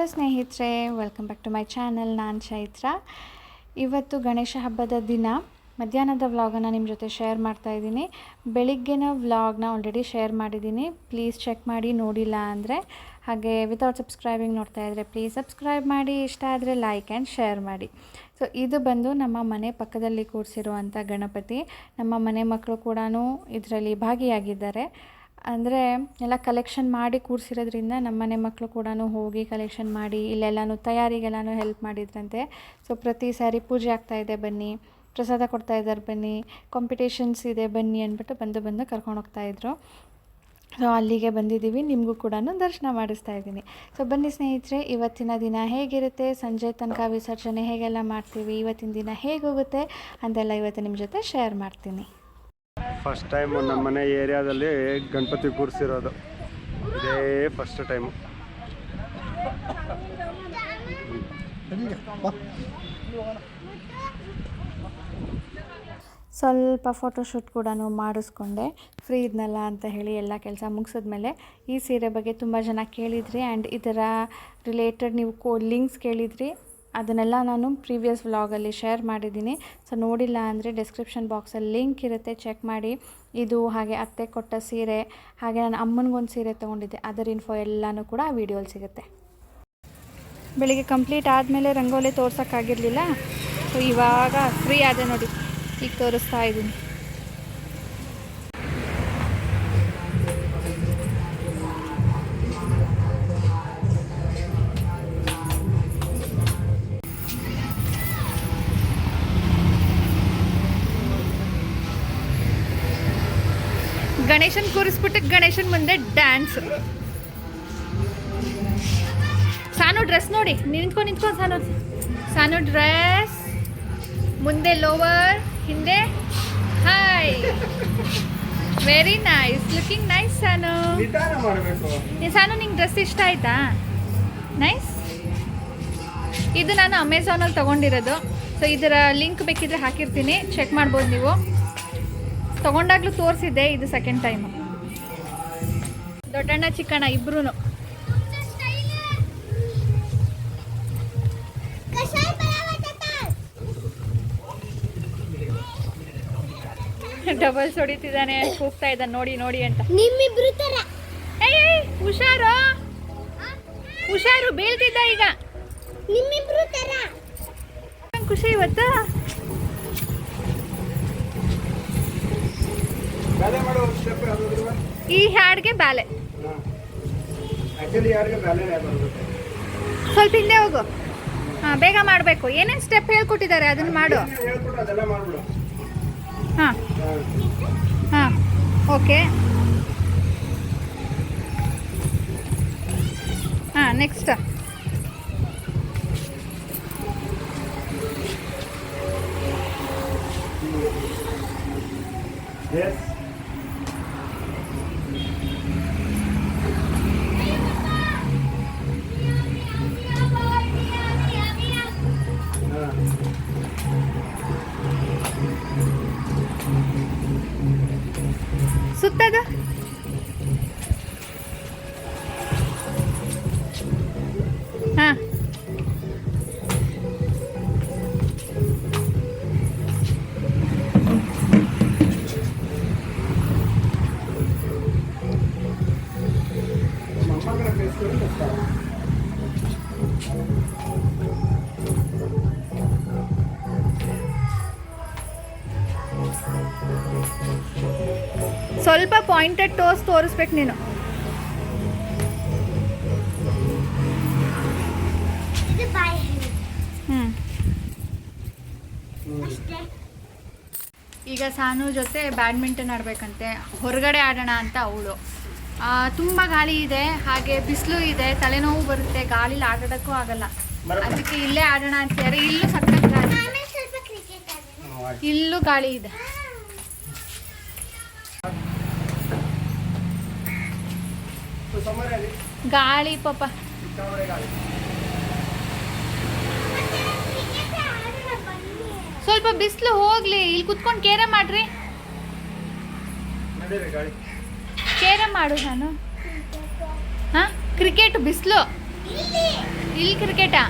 Hello ಸ್ನೇಹಿತರೆ, welcome back to my channel. ನಾನು ಚೈತ್ರ. ಇವತ್ತು ಗಣೇಶ ಹಬ್ಬದ ದಿನ ಮಧ್ಯಾಹ್ನದ ವ್ಲಾಗನ್ನು ನಿಮ್ಮ ಜೊತೆ ಶೇರ್ ಮಾಡ್ತಾಯಿದ್ದೀನಿ. ಬೆಳಿಗ್ಗೆನ ವ್ಲಾಗ್ನ ಆಲ್ರೆಡಿ ಶೇರ್ ಮಾಡಿದ್ದೀನಿ, ಪ್ಲೀಸ್ ಚೆಕ್ ಮಾಡಿ ನೋಡಿಲ್ಲ ಅಂದರೆ. ಹಾಗೆ ವಿತೌಟ್ ಸಬ್ಸ್ಕ್ರೈಬಿಂಗ್ ನೋಡ್ತಾ ಇದ್ದರೆ ಪ್ಲೀಸ್ ಸಬ್ಸ್ಕ್ರೈಬ್ ಮಾಡಿ, ಇಷ್ಟ ಆದರೆ ಲೈಕ್ ಆ್ಯಂಡ್ ಶೇರ್ ಮಾಡಿ. ಸೊ ಇದು ಬಂದು ನಮ್ಮ ಮನೆ ಪಕ್ಕದಲ್ಲಿ ಕೂರಿಸಿರುವಂಥ ಗಣಪತಿ. ನಮ್ಮ ಮನೆ ಮಕ್ಕಳು ಕೂಡ ಇದರಲ್ಲಿ ಭಾಗಿಯಾಗಿದ್ದಾರೆ. ಅಂದರೆ ಎಲ್ಲ ಕಲೆಕ್ಷನ್ ಮಾಡಿ ಕೂರಿಸಿರೋದ್ರಿಂದ ನಮ್ಮ ಮನೆ ಮಕ್ಕಳು ಕೂಡ ಹೋಗಿ ಕಲೆಕ್ಷನ್ ಮಾಡಿ ಇಲ್ಲೆಲ್ಲನೂ ತಯಾರಿಗೆಲ್ಲನೂ ಹೆಲ್ಪ್ ಮಾಡಿದ್ರಂತೆ. ಸೊ ಪ್ರತಿ ಸಾರಿ ಪೂಜೆ ಆಗ್ತಾಯಿದೆ ಬನ್ನಿ, ಪ್ರಸಾದ ಕೊಡ್ತಾಯಿದ್ದಾರೆ ಬನ್ನಿ, ಕಾಂಪಿಟೇಷನ್ಸ್ ಇದೆ ಬನ್ನಿ ಅಂದ್ಬಿಟ್ಟು ಬಂದು ಕರ್ಕೊಂಡು ಹೋಗ್ತಾಯಿದ್ರು. ಸೊ ಅಲ್ಲಿಗೆ ಬಂದಿದ್ದೀವಿ, ನಿಮಗೂ ಕೂಡ ದರ್ಶನ ಮಾಡಿಸ್ತಾ ಇದ್ದೀನಿ. ಸೊ ಬನ್ನಿ ಸ್ನೇಹಿತರೆ, ಇವತ್ತಿನ ದಿನ ಹೇಗಿರುತ್ತೆ, ಸಂಜೆ ತನಕ ವಿಸರ್ಜನೆ ಹೇಗೆಲ್ಲ ಮಾಡ್ತೀವಿ, ಇವತ್ತಿನ ದಿನ ಹೇಗೋಗುತ್ತೆ ಅಂತೆಲ್ಲ ಇವತ್ತು ನಿಮ್ಮ ಜೊತೆ ಶೇರ್ ಮಾಡ್ತೀನಿ. ಫಸ್ಟ್ ಟೈಮು ನಮ್ಮ ಮನೆ ಏರಿಯಾದಲ್ಲಿ ಗಣಪತಿ ಕೂರಿಸಿರೋದು, ಇದೇ ಫಸ್ಟ್ ಟೈಮು. ಸ್ವಲ್ಪ ಫೋಟೋಶೂಟ್ ಕೂಡ ಮಾಡಿಸ್ಕೊಂಡೆ, ಫ್ರೀ ಇದ್ನಲ್ಲ ಅಂತ ಹೇಳಿ ಎಲ್ಲ ಕೆಲಸ ಮುಗಿಸಿದ್ಮೇಲೆ. ಈ ಸೀರೆ ಬಗ್ಗೆ ತುಂಬ ಜನ ಕೇಳಿದ್ರಿ ಆ್ಯಂಡ್ ಇದರ ರಿಲೇಟೆಡ್ ನೀವು ಲಿಂಕ್ಸ್ ಕೇಳಿದ್ರಿ. ಅದನ್ನೆಲ್ಲ ನಾನು ಪ್ರೀವಿಯಸ್ ವ್ಲಾಗಲ್ಲಿ ಶೇರ್ ಮಾಡಿದ್ದೀನಿ. ಸೊ ನೋಡಿಲ್ಲ ಅಂದರೆ ಡಿಸ್ಕ್ರಿಪ್ಷನ್ ಬಾಕ್ಸಲ್ಲಿ ಲಿಂಕ್ ಇರುತ್ತೆ, ಚೆಕ್ ಮಾಡಿ. ಇದು ಹಾಗೆ ಅತ್ತೆ ಕೊಟ್ಟ ಸೀರೆ, ಹಾಗೆ ನಾನು ಅಮ್ಮನಿಗೊಂದು ಸೀರೆ ತೊಗೊಂಡಿದ್ದೆ, ಅದರ ಇನ್ಫೋ ಎಲ್ಲನೂ ಕೂಡ ಆ ವಿಡಿಯೋಲಿ ಸಿಗುತ್ತೆ. ಬೆಳಿಗ್ಗೆ ಕಂಪ್ಲೀಟ್ ಆದಮೇಲೆ ರಂಗೋಲಿ ತೋರ್ಸೋಕ್ಕಾಗಿರಲಿಲ್ಲ. ಸೊ ಇವಾಗ ಫ್ರೀ ಆದೆ ನೋಡಿ, ಈಗ ತೋರಿಸ್ತಾ ಇದ್ದೀನಿ. ಗಣೇಶನ್ ಕೂರಿಸ್ಬಿಟ್ಟು ಗಣೇಶನ್ ಮುಂದೆ ಡ್ಯಾನ್ಸ್. ಸಾನು ಡ್ರೆಸ್ ನೋಡಿ, ನಿಂತ್ಕೊಂಡು ಸಾನು ಡ್ರೆಸ್ ಮುಂದೆ ಲೋವರ್, ಹಿಂದೆ hi, very nice, looking nice. Sanu ನಿಂಗೆ ಡ್ರೆಸ್ ಇಷ್ಟ ಆಯ್ತಾ? ನೈಸ್. ಇದು ನಾನು ಅಮೆಝಾನಲ್ಲಿ ತೊಗೊಂಡಿರೋದು. ಸೊ ಇದರ ಲಿಂಕ್ ಬೇಕಿದ್ರೆ ಹಾಕಿರ್ತೀನಿ, ಚೆಕ್ ಮಾಡ್ಬೋದು ನೀವು. ತೊಗೊಂಡಾಗ್ಲೂ ತೋರಿಸಿದ್ದೆ, ಇದು ಸೆಕೆಂಡ್ ಟೈಮು. ದೊಡ್ಡಣ್ಣ ಚಿಕ್ಕಣ್ಣ ಇಬ್ರು ಡಬಲ್ಸ್ ಹೊಡಿತಿದ್ದಾನೆ, ಕೂಗ್ತಾ ಇದ್ದಾನೆ ನೋಡಿ ನೋಡಿ ಅಂತ. ಹುಷಾರು ಬೀಳ್ತಿದ್ದ ಈಗ. ಖುಷಿ ಇವತ್ತು. ಈ ಹಾಡಿಗೆ ಬ್ಯಾಲೆ ಸ್ವಲ್ಪ ಹಿಂದೆ ಹೋಗು. ಹಾಂ, ಬೇಗ ಮಾಡಬೇಕು. ಏನೇನು ಸ್ಟೆಪ್ ಹೇಳ್ಕೊಟ್ಟಿದ್ದಾರೆ ಅದನ್ನು ಮಾಡು. ಹಾಂ ಹಾಂ, ಓಕೆ. ಹಾಂ, ನೆಕ್ಸ್ಟ್. ಸುತ್ತದ ಹಾಂ, ಸ್ವಲ್ಪ ಪಾಯಿಂಟೆಡ್ ಟೋಸ್ ತೋರಿಸ್ಬೇಕು ನೀನು. ಈಗ ಸಾನು ಜೊತೆ ಬ್ಯಾಡ್ಮಿಂಟನ್ ಆಡಬೇಕಂತೆ, ಹೊರಗಡೆ ಆಡೋಣ ಅಂತ ಅವಳು. ತುಂಬ ಗಾಳಿ ಇದೆ, ಹಾಗೆ ಬಿಸಿಲು ಇದೆ, ತಲೆನೋವು ಬರುತ್ತೆ, ಗಾಳಿಲಿ ಆಡೋದಕ್ಕೂ ಆಗಲ್ಲ. ಅದಕ್ಕೆ ಇಲ್ಲೇ ಆಡೋಣ ಅಂತಾರೆ. ಇಲ್ಲೂ ಸಖತ್ ಗಾಳಿ, ಇಲ್ಲೂ ಗಾಳಿ ಇದೆ. ಗಾಳಿ ಪಾಪ. ಸ್ವಲ್ಪ ಬಿಸಿಲು ಹೋಗ್ಲಿ, ಇಲ್ಲಿ ಕುತ್ಕೊಂಡು ಕೇರ ಮಾಡ್ರಿ. ಕೇರ ಮಾಡು ನಾನು. ಹಾಂ, ಕ್ರಿಕೆಟ್ ಬಿಸಿಲು ಇಲ್ಲಿ ಕ್ರಿಕೆಟಾ?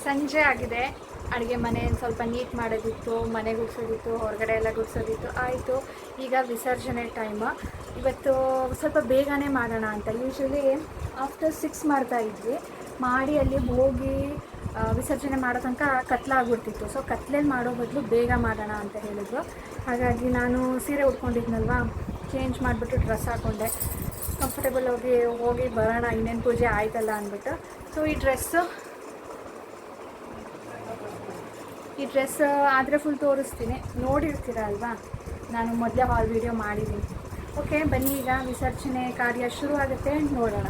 ಸಂಜೆ ಆಗಿದೆ. ಅಡುಗೆ ಮನೆ ಸ್ವಲ್ಪ ನೀಟ್ ಮಾಡೋದಿತ್ತು, ಮನೆ ಗುಡಿಸೋದಿತ್ತು, ಹೊರಗಡೆ ಎಲ್ಲ ಗುಡಿಸೋದಿತ್ತು ಆಯಿತು. ಈಗ ವಿಸರ್ಜನೆ ಟೈಮ್. ಇವತ್ತು ಸ್ವಲ್ಪ ಬೇಗನೆ ಮಾಡೋಣ ಅಂತ. ಯೂಶ್ವಲಿ ಆಫ್ಟರ್ 6 ಮಾಡ್ತಾಯಿದ್ವಿ. ಮಾಡಿ ಅಲ್ಲಿ ಹೋಗಿ ವಿಸರ್ಜನೆ ಮಾಡೋ ತನಕ ಕತ್ಲಾಗ್ಬಿಡ್ತಿತ್ತು. ಸೊ ಕತ್ಲೇಲಿ ಮಾಡೋ ಬದಲು ಬೇಗ ಮಾಡೋಣ ಅಂತ ಹೇಳಿದ್ರು. ಹಾಗಾಗಿ ನಾನು ಸೀರೆ ಉಟ್ಕೊಂಡಿದ್ನಲ್ವ, ಚೇಂಜ್ ಮಾಡಿಬಿಟ್ಟು ಡ್ರೆಸ್ ಹಾಕ್ಕೊಂಡೆ. ಕಂಫರ್ಟೇಬಲ್ ಹೋಗಿ ಬರೋಣ, ಇನ್ನೇನು ಪೂಜೆ ಆಯ್ತಲ್ಲ ಅಂದ್ಬಿಟ್ಟು. ಸೊ ಈ ಡ್ರೆಸ್ ಆದರೆ ಫುಲ್ ತೋರಿಸ್ತೀನಿ, ನೋಡಿರ್ತೀರ ಅಲ್ವಾ, ನಾನು ಮೊದಲೇ ಹಾಲ್ ವಿಡಿಯೋ ಮಾಡಿದ್ದೀನಿ. ಓಕೆ ಬನ್ನಿ, ಈಗ ವಿಸರ್ಜನೆ ಕಾರ್ಯ ಶುರು ಆಗುತ್ತೆ, ನೋಡೋಣ.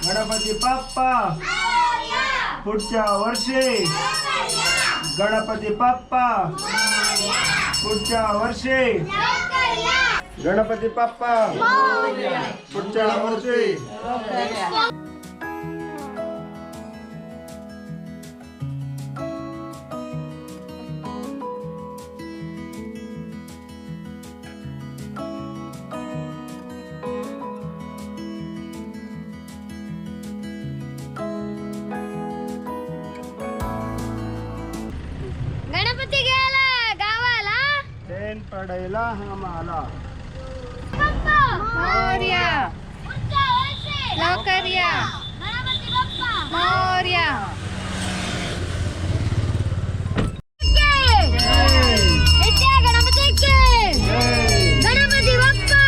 गणपती बाप्पा पुढच्या वर्षी, गणपती बाप्पा पुढच्या वर्षी, गणपती बाप्पा पुढच्या वर्षी. पडायला आम्हाला मोरया लवकर या, मोरया. गणपती बाप्पा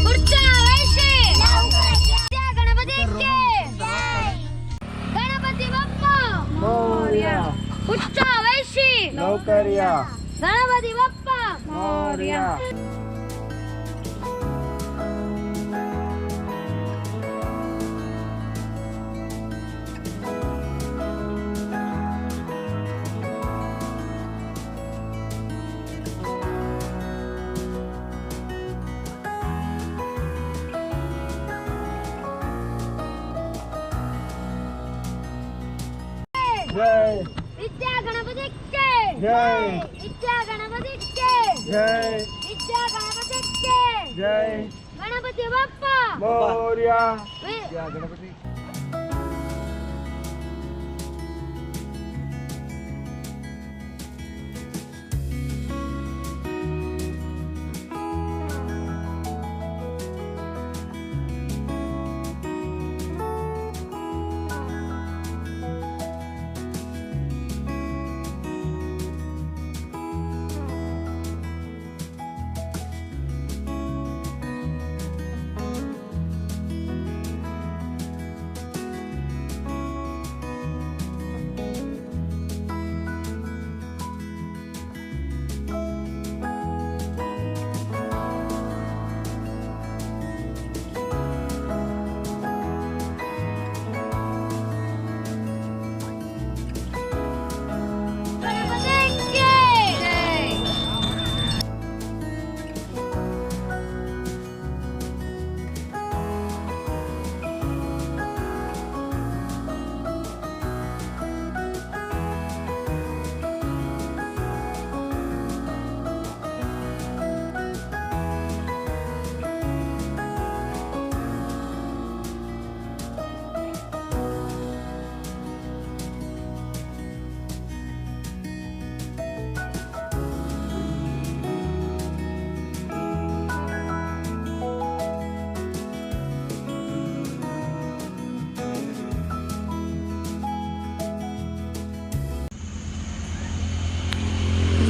पुढच्या वर्षी, गणपती बाप्पा मोरया पुढच्या वर्षी, लवकर या, गणपती बाप्पा मोरया. जय विद्या गणपतीचे जय, विद्या गणपतीचे जय, विद्या गणपतीचे जय, गणपती बाप्पा मोरया. वे- या गणपती.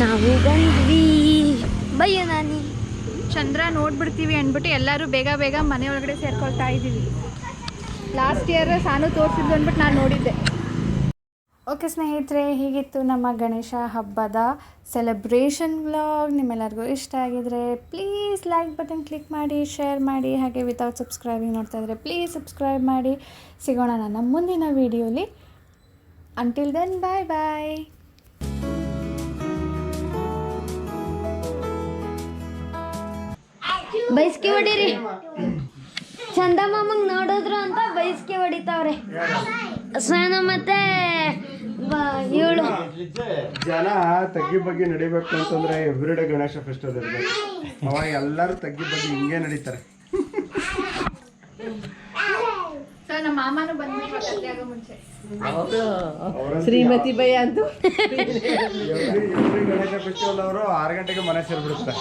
ನಾವು ಬಂದ್ವಿ ಬಯ್ಯ ನಾನಿ ಚಂದ್ರ ನೋಡ್ಬಿಡ್ತೀವಿ ಅಂದ್ಬಿಟ್ಟು ಎಲ್ಲರೂ ಬೇಗ ಬೇಗ ಮನೆ ಒಳಗಡೆ ಸೇರ್ಕೊಳ್ತಾ ಇದ್ದೀವಿ. ಲಾಸ್ಟ್ ಇಯರ್ ಸಾನು ತೋರಿಸಿದ್ದು ಅಂದ್ಬಿಟ್ಟು ನಾನು ನೋಡಿದ್ದೆ. ಓಕೆ ಸ್ನೇಹಿತರೆ, ಹೀಗಿತ್ತು ನಮ್ಮ ಗಣೇಶ ಹಬ್ಬದ ಸೆಲೆಬ್ರೇಷನ್ ವ್ಲಾಗ್. ನಿಮ್ಮೆಲ್ಲರಿಗೂ ಇಷ್ಟ ಆಗಿದರೆ ಪ್ಲೀಸ್ ಲೈಕ್ ಬಟನ್ ಕ್ಲಿಕ್ ಮಾಡಿ, ಶೇರ್ ಮಾಡಿ, ಹಾಗೆ ವಿತೌಟ್ ಸಬ್ಸ್ಕ್ರೈಬಿಂಗ್ ನೋಡ್ತಾ ಇದ್ದರೆ ಪ್ಲೀಸ್ ಸಬ್ಸ್ಕ್ರೈಬ್ ಮಾಡಿ. ಸಿಗೋಣ ನನ್ನ ಮುಂದಿನ ವೀಡಿಯೋಲಿ. ಅಂಟಿಲ್ ದೆನ್ ಬಾಯ್ ಬಾಯ್. ಬೈಸ್ಕೆ ಹೊಡೀರಿ. ಚಂದ ಮಾಮಂಗ್ ನೋಡಿದ್ರು ಅಂತ ಬೈಸ್ಕೆ ಹೊಡಿತಾವ್ರೆ ಸ್ನಾನ ಮತ್ತೆ ಇವಳು. ಜನ ತಗ್ಗಿ ಬಗ್ಗೆ ನಡಿಬೇಕು ಅಂತಂದ್ರೆ ಎವ್ರಿಡೇ ಗಣೇಶ ಫೆಸ್ಟಿವಲ್ ಇರ್ಬೇಕು. ಅವಾಗ ಎಲ್ಲರೂ ತಗ್ಗಿ ಬಗ್ಗೆ ಹಿಂಗೆ ನಡೀತಾರೆ. ನಮ್ಮ ಮಾಮನು ಬಂದ್ಬಿಟ್ಟು ಮುಂಚೆ ಶ್ರೀಮತಿ ಬೈ ಅಂತೂ ಎವ್ರಿ ಗಣೇಶ ಫೆಸ್ಟಿವಲ್ ಅವರು 6 ಗಂಟೆಗೆ ಮನೆ ಸೇರ್ಬಿಡುತ್ತಾರೆ.